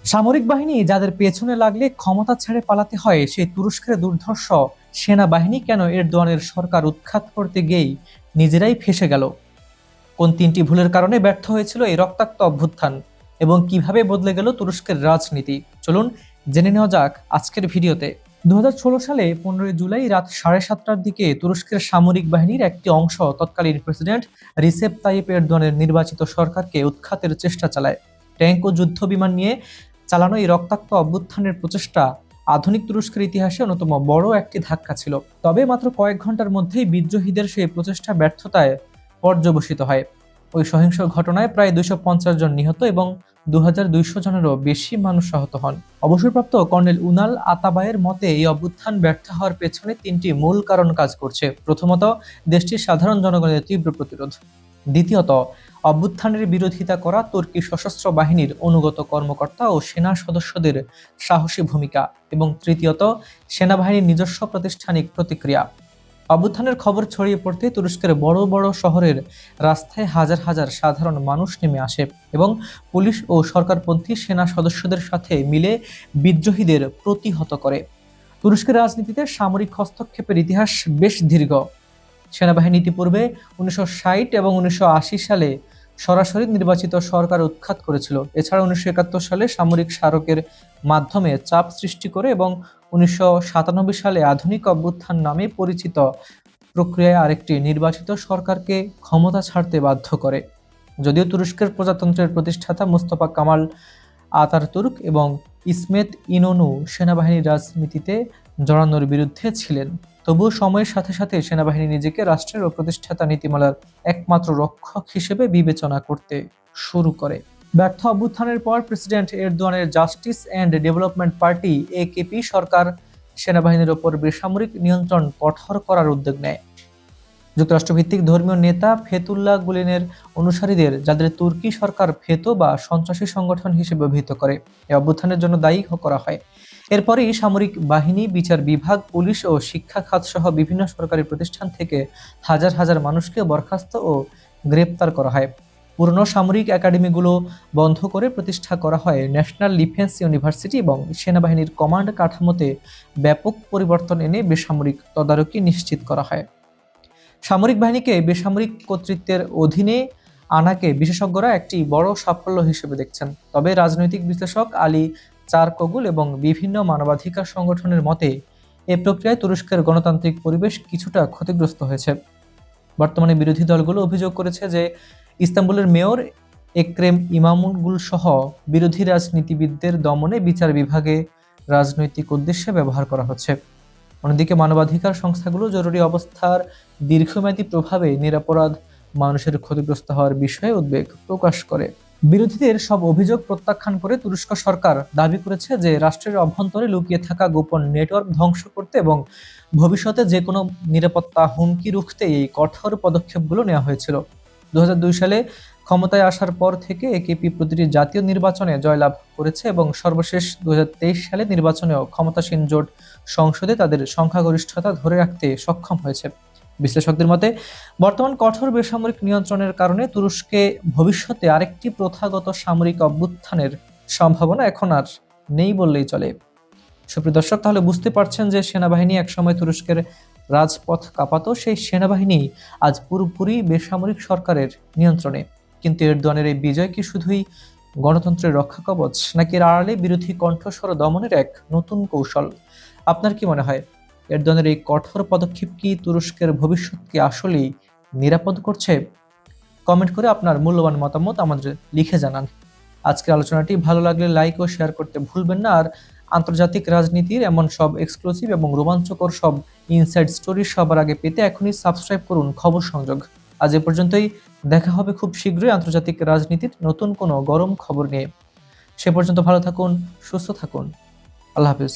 সামরিক বাহিনী যাদের পেছনে লাগলে ক্ষমতা ছেড়ে পালাতে হয়, সেই তুরস্কের দুর্ধর্ষ সেনাবাহিনী কেন এরদোয়ানের সরকার উৎখাত করতে গিয়েই নিজেরাই ফেঁসে গেল? কোন তিনটি ভুলের কারণে ব্যর্থ হয়েছিল এই রক্তাক্ত অভ্যুত্থান, এবং কিভাবে বদলে গেল তুরস্কের রাজনীতি? চলুন জেনে নেওয়া যাক আজকের ভিডিওতে। 2016 সালে 15 জুলাই রাত 7:30টার দিকে তুরস্কের সামরিক বাহিনীর একটি অংশ তৎকালীন প্রেসিডেন্ট রিসেপ তাইয়েপ এরদোয়ানের নির্বাচিত সরকারকে উৎখাতের চেষ্টা চালায়। ট্যাঙ্ক ও যুদ্ধ বিমান নিয়ে চালানো এই রক্তাক্ত অভ্যুত্থানের প্রচেষ্টা আধুনিক তুরস্কের ইতিহাসে অন্যতম বড় একটি ধাক্কা ছিল। তবে মাত্র কয়েক ঘন্টার মধ্যেই বিদ্রোহীদের সেই প্রচেষ্টা ব্যর্থতায় পর্যবসিত হয়। ওই সহিংস ঘটনায় প্রায় 250 জন নিহত এবং 2200 জনেরও বেশি মানুষ আহত হন। অবসরপ্রাপ্ত কর্নেল উনাল আতাবায়ের মতে এই অভ্যুত্থান ব্যর্থ হওয়ার পেছনে তিনটি মূল কারণ কাজ করছে। প্রথমত, দেশটির সাধারণ জনগণের তীব্র প্রতিরোধ। দ্বিতীয়ত, অভ্যুত্থানের বিরোধিতা করা তুর্কি সশস্ত্র বাহিনীর অনুগত কর্মকর্তা ও সেনা সদস্যদের সাহসী ভূমিকা। এবং তৃতীয়ত, সেনাবাহিনীর নিজস্ব প্রাতিষ্ঠানিক প্রতিক্রিয়া। অভ্যুত্থানের খবর ছড়িয়ে পড়তে তুরস্কের বড় বড় শহরের রাস্তায় হাজার হাজার সাধারণ মানুষ নেমে আসে এবং পুলিশ ও সরকারপন্থী সেনা সদস্যদের সাথে মিলে বিদ্রোহীদের প্রতিহত করে। তুরস্কের রাজনীতিতে সামরিক হস্তক্ষেপের ইতিহাস বেশ দীর্ঘ। সেনাবাহিনী ইতিপূর্বে 1960 এবং 1980 সালে সরাসরি নির্বাচিত সরকার উৎখাত করেছিল। এছাড়া 1971 সালে সামরিক স্মারকের মাধ্যমে চাপ সৃষ্টি করে এবং 1997 সালে আধুনিক অভ্যুত্থান নামে পরিচিত প্রক্রিয়ায় আরেকটি নির্বাচিত সরকারকে ক্ষমতা ছাড়তে বাধ্য করে। যদিও তুরস্কের প্রজাতন্ত্রের প্রতিষ্ঠাতা মুস্তফা কামাল আতাতুর্ক এবং ইসমেত ইনোনু সেনাবাহিনীর রাজনীতিতে জড়ানোর বিরুদ্ধে ছিলেন, তবুও সময়ের সাথে সাথে সেনাবাহিনী নিজেকে রাষ্ট্রের ও প্রতিষ্ঠাতা নীতিমালার একমাত্র রক্ষক হিসেবে বিবেচনা করতে শুরু করে। ব্যর্থ অভ্যুত্থানের পর প্রেসিডেন্ট এরদোয়ানের justice and development party AKP সরকার সেনাবাহিনীর ওপর বেসামরিক নিয়ন্ত্রণ কঠোর করার উদ্যোগ নেয়। যুক্তরাষ্ট্রভিত্তিক ধর্মীয় নেতা ফেতুল্লাহ গুলেনের অনুসারীদের, যাদের তুর্কি সরকার ফেতো বা সন্ত্রাসী সংগঠন হিসেবে অভিহিত করে, এই অভ্যুত্থানের জন্য দায়ী করা হয়। এরপরই সামরিক বাহিনী, বিচার বিভাগ, পুলিশ ও শিক্ষা খাত সহ বিভিন্ন সরকারি প্রতিষ্ঠান থেকে হাজার হাজার মানুষকে বরখাস্ত ও গ্রেপ্তার করা হয়। পুরনো সামরিক একাডেমিগুলো বন্ধ করে প্রতিষ্ঠা করা হয় ন্যাশনাল ডিফেন্স ইউনিভার্সিটি এবং সেনাবাহিনীর কমান্ড কাঠামোতে ব্যাপক পরিবর্তন এনে বেসামরিক তদারকি নিশ্চিত করা হয়। সামরিক বাহিনীকে বেসামরিক কর্তৃত্বের অধীনে আনাকে বিশেষজ্ঞরা একটি বড় সাফল্য হিসেবে দেখছেন। তবে রাজনৈতিক বিশ্লেষক আলী চারকোগুল এবং বিভিন্ন মানবাধিকার সংগঠনের মতে এ প্রক্রিয়ায় তুরস্কের গণতান্ত্রিক পরিবেশ কিছুটা ক্ষতিগ্রস্ত হয়েছে। বর্তমানে বিরোধী দলগুলো অভিযোগ করেছে যে ইস্তাম্বুলের মেয়র একরেম ইমামুলগুল সহ বিরোধী রাজনীতিবিদদের দমনে বিচার বিভাগে রাজনৈতিক উদ্দেশ্যে ব্যবহার করা হচ্ছে। অন্যদিকে মানবাধিকার সংস্থাগুলো জরুরি অবস্থার দীর্ঘমেয়াদী প্রভাবে নিরপরাধ মানুষের ক্ষতিগ্রস্ত হওয়ার বিষয়ে উদ্বেগ প্রকাশ করে। বিরোধীদের সব অভিযোগ প্রত্যাখ্যান করে তুরস্ক সরকার দাবি করেছে যে রাষ্ট্রের অভ্যন্তরে লুকিয়ে থাকা গোপন নেটওয়ার্ক ধ্বংস করতে এবং ভবিষ্যতে যে কোনো নিরাপত্তা হুমকি রুখতে এই কঠোর পদক্ষেপগুলো নেওয়া হয়েছিল। 2002 সালে ক্ষমতায় আসার পর থেকে একেপি প্রতিটি জাতীয় নির্বাচনে জয়লাভ করেছে এবং সর্বশেষ 2023 সালে নির্বাচনেও ক্ষমতাসীন জোট সংসদে তাদের সংখ্যাগরিষ্ঠতা ধরে রাখতে সক্ষম হয়েছে। বিশ্লেষকদের মতে বর্তমান কঠোর বেসামরিক নিয়ন্ত্রণের কারণে তুরস্কে ভবিষ্যতে আরেকটি প্রথাগত সামরিক অভ্যুত্থানের সম্ভাবনা এখন আর নেই বললেই চলে। সুপ্রিয় দর্শক, তাহলে বুঝতে পারছেন যে সেনাবাহিনী একসময় তুরস্কের রাজপথ কাঁপাতো, সেই সেনাবাহিনী আজ পুরোপুরি বেসামরিক সরকারের নিয়ন্ত্রণে। কিন্তু এরদোয়ানের এই বিজয় কি শুধুই গণতন্ত্রের রক্ষা কবচ, নাকি এর আড়ালে বিরোধী কণ্ঠস্বর দমনের এক নতুন কৌশল? আপনার কি মনে হয়, এরদোয়ানের এই কঠোর পদক্ষেপ কি তুরস্কের ভবিষ্যৎকে আসলেই নিরাপদ করছে? কমেন্ট করে আপনার মূল্যবান মতামত আমাদের লিখে জানান। আজকের আলোচনাটি ভালো লাগলে লাইক ও শেয়ার করতে ভুলবেন না। আর আন্তর্জাতিক রাজনীতির এমন সব এক্সক্লুসিভ এবং রোমাঞ্চকর সব ইনসাইড স্টোরি সবার আগে পেতে এখনই সাবস্ক্রাইব করুন খবর সংযোগ। আজ এ পর্যন্তই, দেখা হবে খুব শীঘ্রই আন্তর্জাতিক রাজনীতির নতুন কোনো গরম খবর নিয়ে। সে পর্যন্ত ভালো থাকুন, সুস্থ থাকুন। আল্লাহ হাফেজ।